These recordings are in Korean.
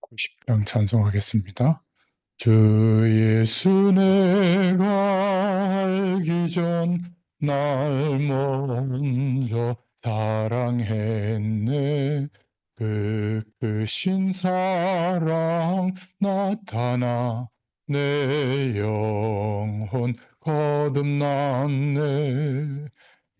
90장 찬송하겠습니다. 주 예수 내가 알기 전 날 먼저 사랑했네. 그 크신 사랑 나타나 내 영혼 거듭났네.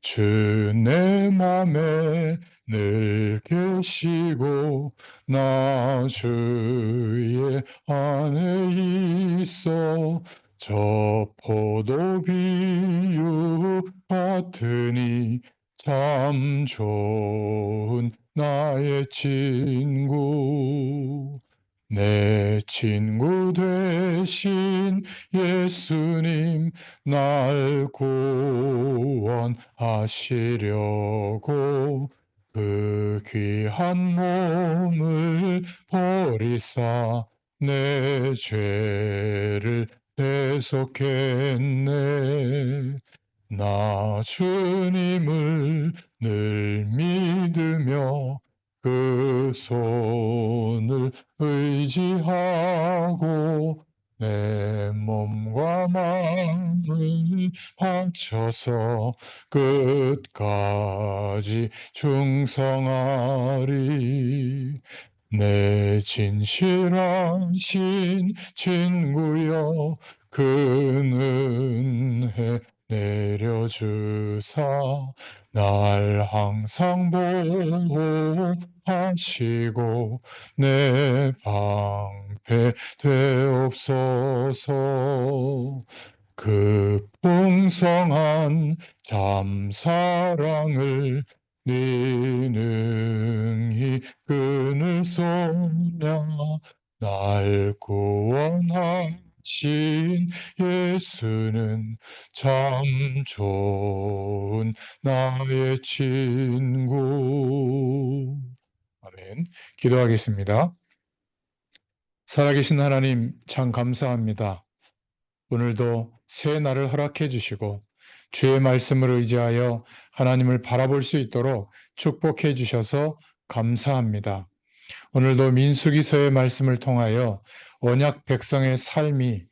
주 내 맘에 늘 계시고 나 주의 안에 있어. 저 포도 비유 같으니 참 좋은 나의 친구. 내 친구 되신 예수님 날 구원하시려고 그 귀한 몸을 버리사 내 죄를 대속했네. 나 주님을 늘 믿으며 그 손을 의지하고 내 몸과 마음을 바쳐서 끝까지 충성하리. 내 진실하신 친구여 그 은혜 내려주사 날 항상 보호하시고 내 방패 되옵소서. 그 풍성한 참 사랑을 네 능히 끈을 쏘냐. 날 구원하신 예수는 참 좋은 나의 친구. 아멘. 기도하겠습니다. 살아계신 하나님, 참 감사합니다. 오늘도 새 날을 허락해 주시고 주의 말씀을 의지하여 하나님을 바라볼 수 있도록 축복해 주셔서 감사합니다. 오늘도 민수기서의 말씀을 통하여 언약 백성의 삶이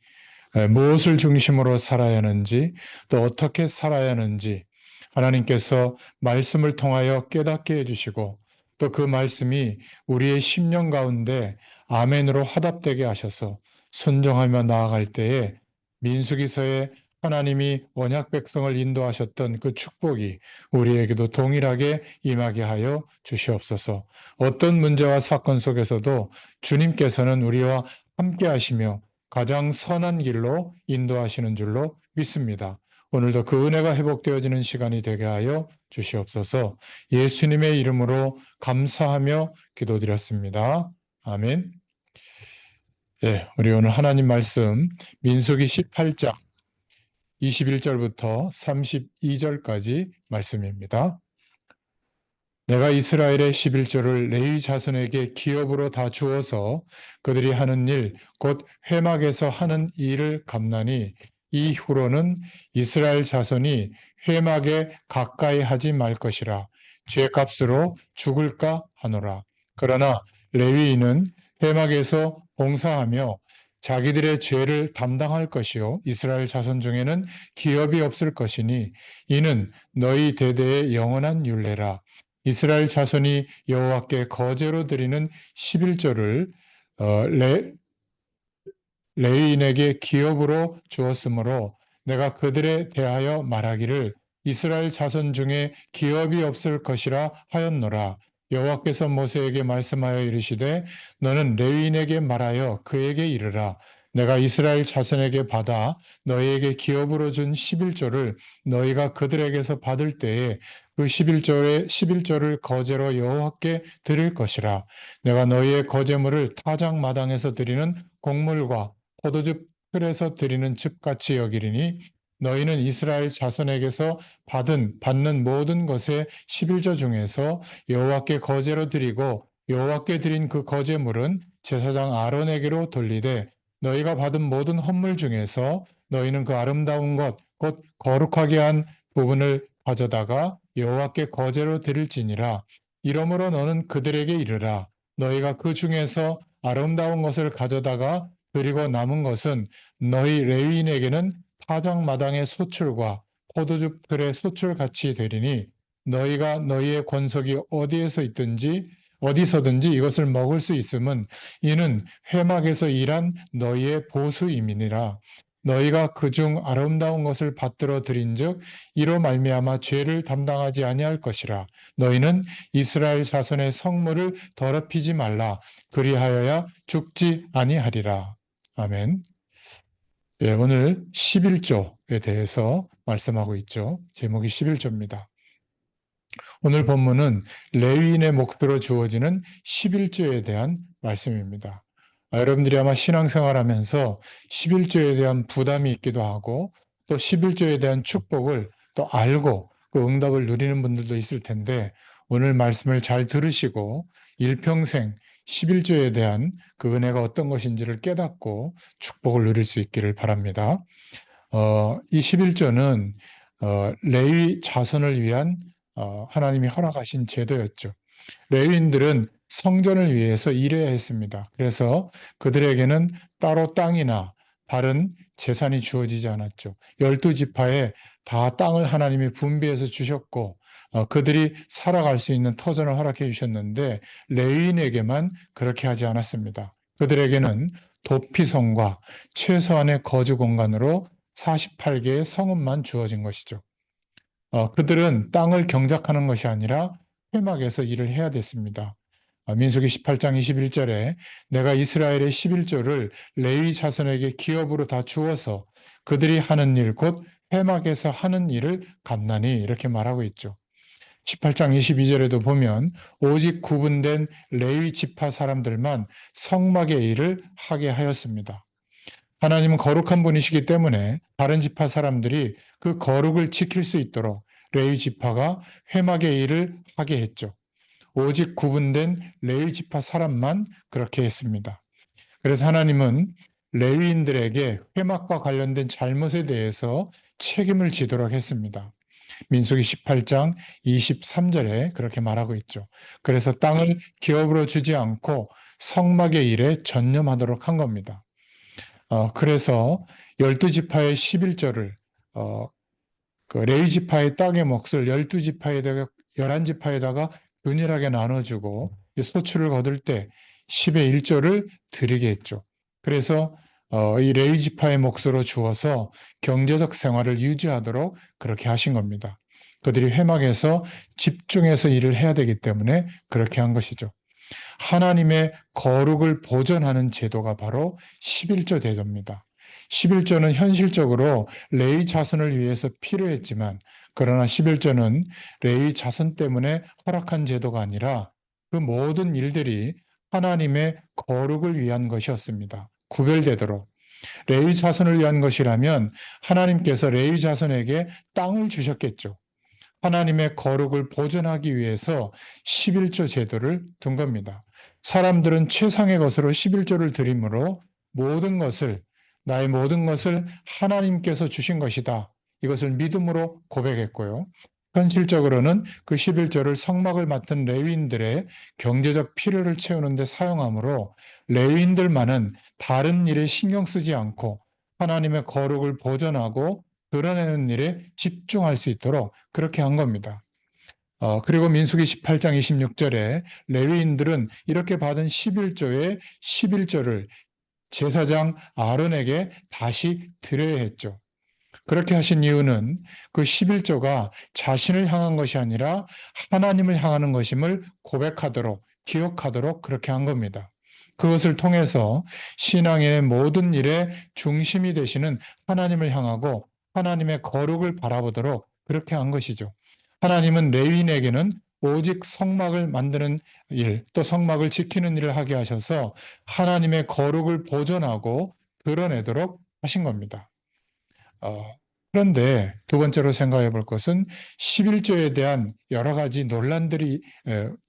무엇을 중심으로 살아야 하는지, 또 어떻게 살아야 하는지 하나님께서 말씀을 통하여 깨닫게 해주시고, 또 그 말씀이 우리의 심령 가운데 아멘으로 화답되게 하셔서 순종하며 나아갈 때에 민수기서에 하나님이 언약 백성을 인도하셨던 그 축복이 우리에게도 동일하게 임하게 하여 주시옵소서. 어떤 문제와 사건 속에서도 주님께서는 우리와 함께 하시며 가장 선한 길로 인도하시는 줄로 믿습니다. 오늘도 그 은혜가 회복되어지는 시간이 되게 하여 주시옵소서. 예수님의 이름으로 감사하며 기도드렸습니다. 아멘. 네, 우리 오늘 하나님 말씀 민수기 18장 21절부터 32절까지 말씀입니다. 내가 이스라엘의 11조를 레위 자손에게 기업으로 다 주어서 그들이 하는 일, 곧 회막에서 하는 일을 갚나니 이후로는 이스라엘 자손이 회막에 가까이 하지 말 것이라. 죄값으로 죽을까 하노라. 그러나 레위인은 회막에서 봉사하며 자기들의 죄를 담당할 것이요 이스라엘 자손 중에는 기업이 없을 것이니 이는 너희 대대의 영원한 율례라. 이스라엘 자손이 여호와께 거제로 드리는 11조를 레위인에게 기업으로 주었으므로 내가 그들에 대하여 말하기를 이스라엘 자손 중에 기업이 없을 것이라 하였노라. 여호와께서 모세에게 말씀하여 이르시되 너는 레위인에게 말하여 그에게 이르라. 내가 이스라엘 자손에게 받아 너희에게 기업으로 준 11조를 너희가 그들에게서 받을 때에 그 11조를 거제로 여호와께 드릴 것이라. 내가 너희의 거제물을 타작마당에서 드리는 곡물과 포도즙 틀에서 드리는 즙같이 여기리니 너희는 이스라엘 자손에게서 받는 모든 것의 11조 중에서 여호와께 거제로 드리고 여호와께 드린 그 거제물은 제사장 아론에게로 돌리되 너희가 받은 모든 헌물 중에서 너희는 그 아름다운 것 곧 거룩하게 한 부분을 가져다가 여호와께 거제로 드릴지니라. 이러므로 너는 그들에게 이르라. 너희가 그 중에서 아름다운 것을 가져다가 드리고 남은 것은 너희 레위인에게는 파장마당의 소출과 포도주 틀의 소출같이 되리니 너희가 너희의 권속이 어디서든지 이것을 먹을 수 있음은 이는 회막에서 일한 너희의 보수임이니라. 너희가 그중 아름다운 것을 받들어 드린즉 이로 말미암아 죄를 담당하지 아니할 것이라. 너희는 이스라엘 자손의 성물을 더럽히지 말라. 그리하여야 죽지 아니하리라. 아멘. 예, 오늘 11조에 대해서 말씀하고 있죠. 제목이 11조입니다. 오늘 본문은 레위인의 목표로 주어지는 11조에 대한 말씀입니다. 여러분들이 아마 신앙생활하면서 11조에 대한 부담이 있기도 하고 또 11조에 대한 축복을 또 알고 그 응답을 누리는 분들도 있을 텐데 오늘 말씀을 잘 들으시고 일평생 11조에 대한 그 은혜가 어떤 것인지를 깨닫고 축복을 누릴 수 있기를 바랍니다. 이 11조는 레위 자손을 위한 하나님이 허락하신 제도였죠. 레위인들은 성전을 위해서 일해야 했습니다. 그래서 그들에게는 따로 땅이나 다른 재산이 주어지지 않았죠. 12지파에 다 땅을 하나님이 분배해서 주셨고 그들이 살아갈 수 있는 터전을 허락해 주셨는데 레위인에게만 그렇게 하지 않았습니다. 그들에게는 도피성과 최소한의 거주 공간으로 48개의 성읍만 주어진 것이죠. 그들은 땅을 경작하는 것이 아니라 회막에서 일을 해야 됐습니다. 민수기 18장 21절에 내가 이스라엘의 11조를 레위 자손에게 기업으로 다 주어서 그들이 하는 일 곧 회막에서 하는 일을 갖나니 이렇게 말하고 있죠. 18장 22절에도 보면 오직 구분된 레위 지파 사람들만 성막의 일을 하게 하였습니다. 하나님은 거룩한 분이시기 때문에 다른 지파 사람들이 그 거룩을 지킬 수 있도록 레위 지파가 회막의 일을 하게 했죠. 오직 구분된 레위 지파 사람만 그렇게 했습니다. 그래서 하나님은 레위인들에게 회막과 관련된 잘못에 대해서 책임을 지도록 했습니다. 민수기 18장 23절에 그렇게 말하고 있죠. 그래서 땅을 기업으로 주지 않고 성막의 일에 전념하도록 한 겁니다. 그래서 12지파의 11조를 그 레위 지파의 땅의 몫을 12지파에다가 11지파에다가 균일하게 나눠주고 소출을 거둘 때 10의 1조를 드리게 했죠. 그래서 이 레위 지파의 몫으로 주어서 경제적 생활을 유지하도록 그렇게 하신 겁니다. 그들이 회막에서 집중해서 일을 해야 되기 때문에 그렇게 한 것이죠. 하나님의 거룩을 보존하는 제도가 바로 11조 제도입니다. 11조는 현실적으로 레위 자손을 위해서 필요했지만 그러나 11조는 레위 자손 때문에 허락한 제도가 아니라 그 모든 일들이 하나님의 거룩을 위한 것이었습니다. 구별되도록. 레위 자손을 위한 것이라면 하나님께서 레위 자손에게 땅을 주셨겠죠. 하나님의 거룩을 보존하기 위해서 11조 제도를 둔 겁니다. 사람들은 최상의 것으로 11조를 드림으로 나의 모든 것을 하나님께서 주신 것이다. 이것을 믿음으로 고백했고요. 현실적으로는 그 11조를 성막을 맡은 레위인들의 경제적 필요를 채우는 데 사용하므로 레위인들만은 다른 일에 신경 쓰지 않고 하나님의 거룩을 보존하고 드러내는 일에 집중할 수 있도록 그렇게 한 겁니다. 그리고 민수기 18장 26절에 레위인들은 이렇게 받은 11조의 11조를 제사장 아론에게 다시 드려야 했죠. 그렇게 하신 이유는 그 11조가 자신을 향한 것이 아니라 하나님을 향하는 것임을 고백하도록, 기억하도록 그렇게 한 겁니다. 그것을 통해서 신앙의 모든 일의 중심이 되시는 하나님을 향하고 하나님의 거룩을 바라보도록 그렇게 한 것이죠. 하나님은 레위인에게는 오직 성막을 만드는 일, 또 성막을 지키는 일을 하게 하셔서 하나님의 거룩을 보존하고 드러내도록 하신 겁니다. 그런데 두 번째로 생각해 볼 것은 11조에 대한 여러 가지 논란들이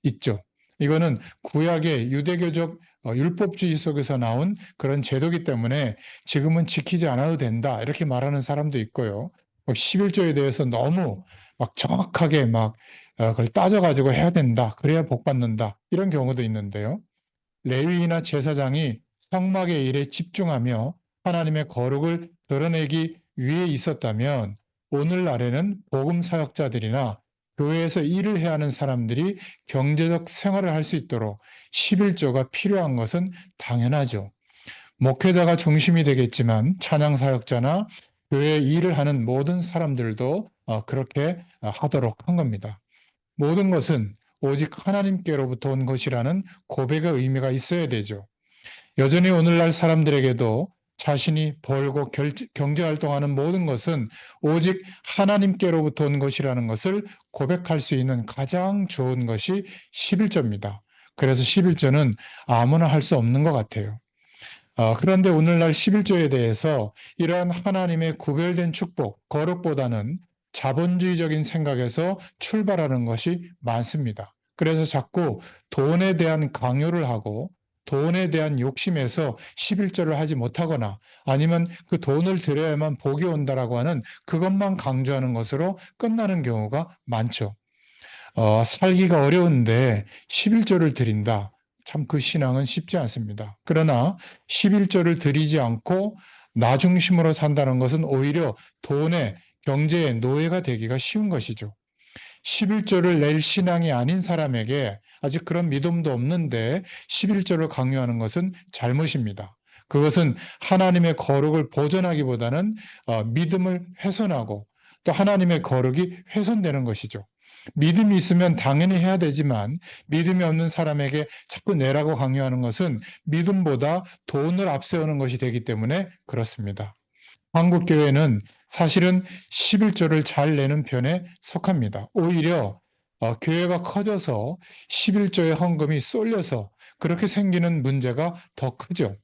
있죠. 이거는 구약의 유대교적 율법주의 속에서 나온 그런 제도기 때문에 지금은 지키지 않아도 된다 이렇게 말하는 사람도 있고요. 11조에 대해서 너무 막 정확하게 막 그걸 따져가지고 해야 된다 그래야 복 받는다 이런 경우도 있는데요. 레위인이나 제사장이 성막의 일에 집중하며 하나님의 거룩을 드러내기 위해 있었다면 오늘날에는 복음 사역자들이나 교회에서 일을 해야 하는 사람들이 경제적 생활을 할 수 있도록 11조가 필요한 것은 당연하죠. 목회자가 중심이 되겠지만 찬양 사역자나 교회 일을 하는 모든 사람들도 그렇게 하도록 한 겁니다. 모든 것은 오직 하나님께로부터 온 것이라는 고백의 의미가 있어야 되죠. 여전히 오늘날 사람들에게도 자신이 벌고 경제활동하는 모든 것은 오직 하나님께로부터 온 것이라는 것을 고백할 수 있는 가장 좋은 것이 11조입니다. 그래서 11조는 아무나 할 수 없는 것 같아요. 그런데 오늘날 11조에 대해서 이러한 하나님의 구별된 축복, 거룩보다는 자본주의적인 생각에서 출발하는 것이 많습니다. 그래서 자꾸 돈에 대한 강요를 하고 돈에 대한 욕심에서 11조를 하지 못하거나 아니면 그 돈을 들여야만 복이 온다라고 하는 그것만 강조하는 것으로 끝나는 경우가 많죠. 살기가 어려운데 11조를 드린다. 참 그 신앙은 쉽지 않습니다. 그러나 11조를 드리지 않고 나 중심으로 산다는 것은 오히려 돈의 경제의 노예가 되기가 쉬운 것이죠. 11조를 낼 신앙이 아닌 사람에게 아직 그런 믿음도 없는데 11조를 강요하는 것은 잘못입니다. 그것은 하나님의 거룩을 보존하기보다는 믿음을 훼손하고 또 하나님의 거룩이 훼손되는 것이죠. 믿음이 있으면 당연히 해야 되지만 믿음이 없는 사람에게 자꾸 내라고 강요하는 것은 믿음보다 돈을 앞세우는 것이 되기 때문에 그렇습니다. 한국 교회는 사실은 11조를 잘 내는 편에 속합니다. 오히려 교회가 커져서 11조의 헌금이 쏠려서 그렇게 생기는 문제가 더 크죠.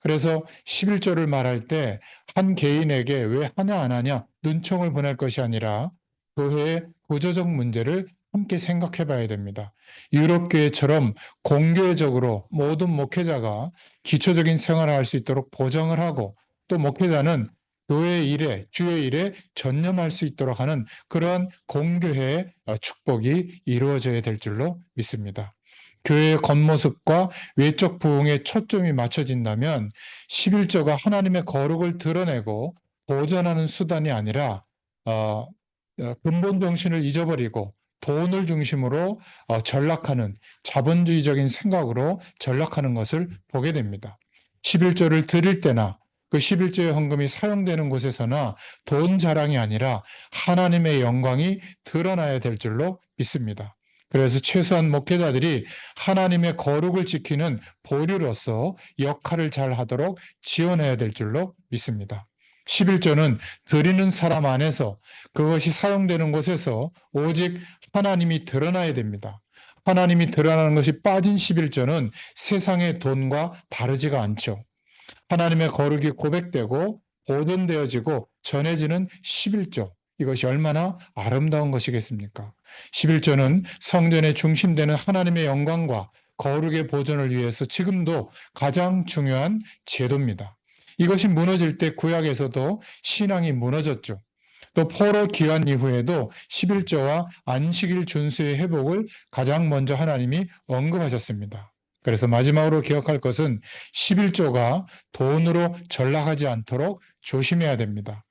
그래서 11조를 말할 때 한 개인에게 왜 하냐 안 하냐 눈총을 보낼 것이 아니라 교회의 구조적 문제를 함께 생각해 봐야 됩니다. 유럽 교회처럼 공교회적으로 모든 목회자가 기초적인 생활을 할 수 있도록 보장을 하고 또 목회자는 교회 일에 주의 일에 전념할 수 있도록 하는 그러한 공교회의 축복이 이루어져야 될 줄로 믿습니다. 교회의 겉모습과 외적 부흥에 초점이 맞춰진다면 11조가 하나님의 거룩을 드러내고 보존하는 수단이 아니라 근본 정신을 잊어버리고 돈을 중심으로 전락하는 자본주의적인 생각으로 전락하는 것을 보게 됩니다. 11조를 드릴 때나 그 11조의 헌금이 사용되는 곳에서나 돈 자랑이 아니라 하나님의 영광이 드러나야 될 줄로 믿습니다. 그래서 최소한 목회자들이 하나님의 거룩을 지키는 보류로서 역할을 잘 하도록 지원해야 될 줄로 믿습니다. 11조는 드리는 사람 안에서 그것이 사용되는 곳에서 오직 하나님이 드러나야 됩니다. 하나님이 드러나는 것이 빠진 11조는 세상의 돈과 다르지가 않죠. 하나님의 거룩이 고백되고 보존되어지고 전해지는 11조. 이것이 얼마나 아름다운 것이겠습니까? 11조는 성전의 중심되는 하나님의 영광과 거룩의 보존을 위해서 지금도 가장 중요한 제도입니다. 이것이 무너질 때 구약에서도 신앙이 무너졌죠. 또 포로 귀환 이후에도 11조와 안식일 준수의 회복을 가장 먼저 하나님이 언급하셨습니다. 그래서 마지막으로 기억할 것은 11조가 돈으로 전락하지 않도록 조심해야 됩니다.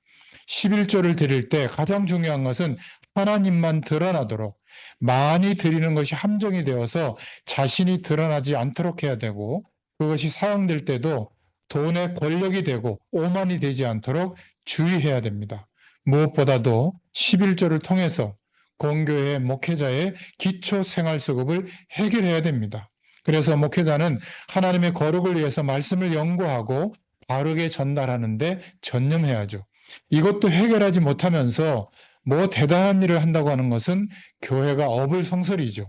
11조를 드릴 때 가장 중요한 것은 하나님만 드러나도록 많이 드리는 것이 함정이 되어서 자신이 드러나지 않도록 해야 되고 그것이 사용될 때도 돈의 권력이 되고 오만이 되지 않도록 주의해야 됩니다. 무엇보다도 11조를 통해서 공교회 목회자의 기초 생활수급을 해결해야 됩니다. 그래서 목회자는 하나님의 거룩을 위해서 말씀을 연구하고 바르게 전달하는데 전념해야죠. 이것도 해결하지 못하면서 뭐 대단한 일을 한다고 하는 것은 교회가 어불성설이죠.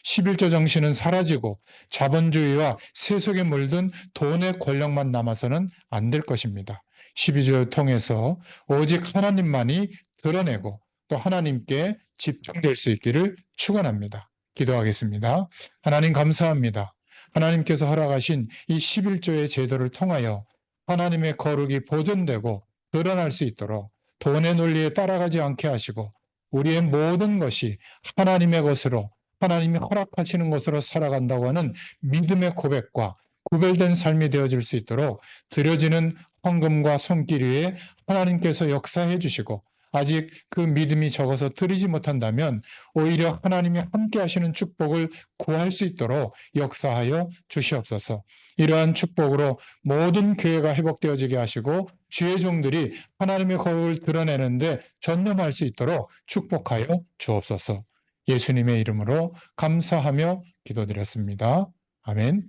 11조 정신은 사라지고 자본주의와 세속에 물든 돈의 권력만 남아서는 안 될 것입니다. 12조를 통해서 오직 하나님만이 드러내고 또 하나님께 집중될 수 있기를 축원합니다. 기도하겠습니다. 하나님 감사합니다. 하나님께서 허락하신 이 11조의 제도를 통하여 하나님의 거룩이 보존되고 드러날 수 있도록 돈의 논리에 따라가지 않게 하시고 우리의 모든 것이 하나님의 것으로 하나님이 허락하시는 것으로 살아간다고 하는 믿음의 고백과 구별된 삶이 되어질 수 있도록 드려지는 헌금과 손길 위에 하나님께서 역사해 주시고, 아직 그 믿음이 적어서 드리지 못한다면 오히려 하나님이 함께 하시는 축복을 구할 수 있도록 역사하여 주시옵소서. 이러한 축복으로 모든 교회가 회복되어지게 하시고 주의 종들이 하나님의 거룩을 드러내는데 전념할 수 있도록 축복하여 주옵소서. 예수님의 이름으로 감사하며 기도드렸습니다. 아멘.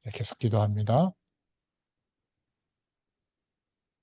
네, 계속 기도합니다.